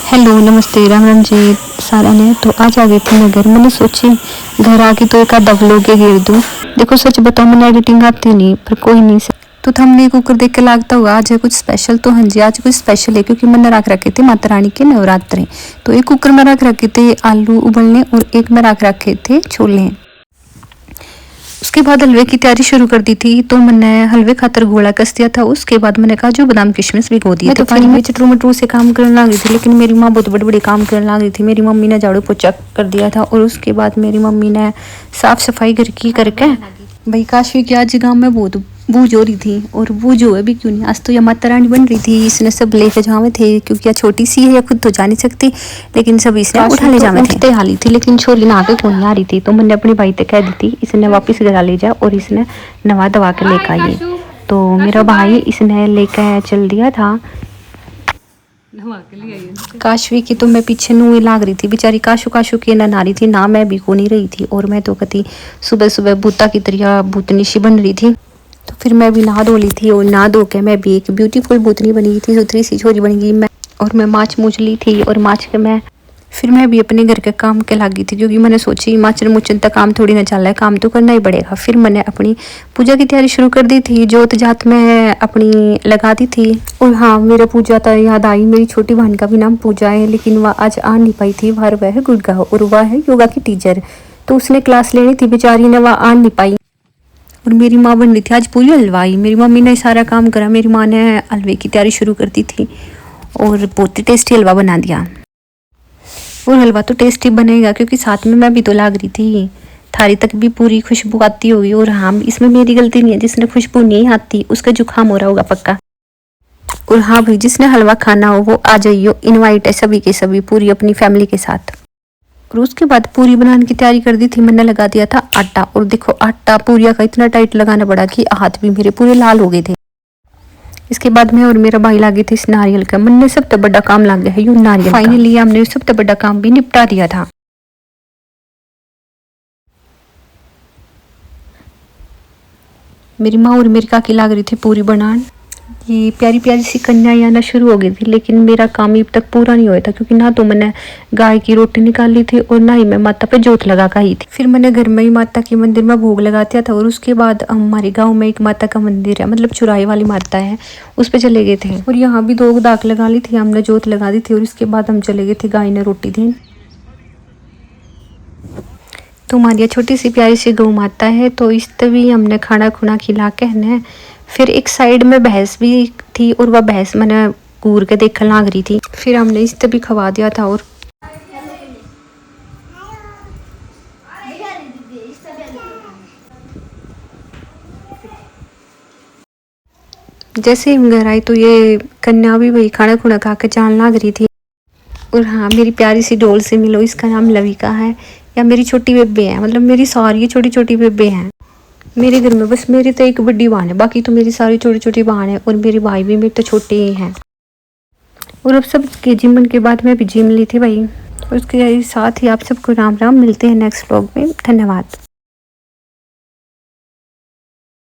Hello नमस्ते राम राम जी सारा ने। तो आज आ गई थी मैं घर। मैंने सोची घर आके तो एक आधा व्लॉग के घेर दूँ। देखो सच बताओ मैंने एडिटिंग आती नहीं पर कोई नहीं तो हमने कुकर देख के लागता हुआ आज है कुछ स्पेशल। तो हाँ जी आज कुछ स्पेशल है क्योंकि मैंने रख रखे थे माता रानी के नवरात्रे। तो एक कुकर में रख रखे थे आलू उबलने और एक में रख रखे थे छोले। उसके बाद हलवे की तैयारी शुरू कर दी थी। तो मैंने हलवे खातर घोड़ा कस दिया था। उसके बाद मैंने काजू बादाम किशमिश भिगो दिए। तो पानी में चटरू मटरू से काम करने लग रही थी लेकिन मेरी माँ बहुत बड़े बड़े काम करने लग रही थी। मेरी मम्मी ने झाड़ू पोछा कर दिया था और उसके बाद मेरी मम्मी ने साफ सफाई घर की करके भाई काशवी की आज गाँव में बहुत बूझ हो रही थी। और बूझ हुए भी क्यों नहीं, आज तो यह माता रानी बन रही थी। इसने सब लेके जावे थे क्योंकि यह छोटी सी है, यह खुद तो जा नहीं सकती लेकिन सब इसने उठा ले जावे थे। हाली थी लेकिन छोरी ना आके कौन आ रही थी। तो मैंने अपनी भाई तक कह दी थी इसने वापस घर ले जा और इसने नवा दवा के लेकर आइए। तो मेरा भाई इसने लेकर चल दिया था काशवी की। तो मैं पीछे नूई लाग रही थी बेचारी काशू काशू की ना रही थी ना मैं भी को नहीं रही थी। और मैं तो कती सुबह सुबह भूता की तरह भूतनीशी बन रही थी। तो फिर मैं भी नहा धो ली थी और नहा धो के मैं भी एक ब्यूटीफुल भूतनी बनी थी, सुथरी सी छोरी बन गई मैं। और मैं माछ मूछ ली थी और माछ के मैं भी अपने घर के काम के लगी थी क्योंकि मैंने सोची माचन मुचन तक काम थोड़ी ना चल रहा है, काम तो करना ही पड़ेगा। फिर मैंने अपनी पूजा की तैयारी शुरू कर दी थी। जोत जात में अपनी लगा दी थी। और हाँ मेरा पूजा तो याद आई, मेरी छोटी बहन का भी नाम पूजा है लेकिन वह आज आ नहीं पाई थी। वह है गुड़गांव और वह है योगा की टीचर। तो उसने क्लास लेनी थी बेचारी ने, वह आ नहीं पाई। और मेरी माँ बन रही थी आज पूरी हलवाई। मेरी मम्मी ने सारा काम करा, मेरी माँ ने हलवे की तैयारी शुरू कर दी थी और बहुत ही टेस्टी हलवा बना दिया। और हलवा तो टेस्टी बनेगा क्योंकि साथ में मैं भी तो लाग रही थी। थारी तक भी पूरी खुशबू आती होगी। और हाँ इसमें मेरी गलती नहीं है, जिसने खुशबू नहीं आती उसका जुकाम हो रहा होगा पक्का। और हाँ भाई जिसने हलवा खाना हो वो आ जाइयो, इनवाइट है सभी के सभी पूरी अपनी फैमिली के साथ। और उसके बाद पूरी बनाने की तैयारी कर दी थी। मैंने लगा दिया था आटा और देखो आटा पूरिया का इतना टाइट लगाना पड़ा कि हाथ भी मेरे पूरे लाल हो गए थे। इसके बाद मैं और मेरा भाई लागे थे इस नारियल का। मन ने सब तो बड़ा काम लग गया है यू नारियल। फाइनली हमने सब तो बड़ा काम भी निपटा दिया था। मेरी माँ और मेरी काकी लाग रही थी पूरी बनान। ये प्यारी प्यारी सी कन्याएं आना शुरू हो गई थी लेकिन मेरा काम अभी तक पूरा नहीं हुआ था क्योंकि ना तो मैंने गाय की रोटी निकाली थी और ना ही मैं माता पे जोत लगा कर आई थी। फिर मैंने घर में ही माता के मंदिर में भोग लगा दिया था। और उसके बाद हमारे गांव में एक माता का मंदिर है, मतलब चुराई वाली माता है, उस पर चले गए थे। और यहाँ भी 2 दाग लगा ली थी हमने, जोत लगा दी थी। और उसके बाद हम चले गए थे गाय ने रोटी दी। तो हमारी छोटी सी प्यारी सी गौ माता है। तो इस तभी हमने खाना खुना खिला के है। फिर एक साइड में भैंस भी थी और वह भैंस मैंने घूर के देखने लग रही थी। फिर हमने इस तभी खवा दिया था। और जैसे हम घर आए तो ये कन्या भी वही खाना खुना खा के जान लग रही थी। और हाँ मेरी प्यारी सी डोल से मिलो, इसका नाम लविका है या मेरी छोटी बेबे है, मतलब मेरी सारी छोटी छोटी बेबे हैं मेरे घर में। बस मेरी तो एक बड़ी बहन है, बाकी तो मेरी सारी छोटी छोटी बहन है। और मेरे भाई भी मेरे तो छोटे ही हैं। और अब सब के जिमन के बाद मैं भी जिम ली थी भाई। और उसके साथ ही आप सबको राम राम, मिलते हैं नेक्स्ट व्लॉग में। धन्यवाद।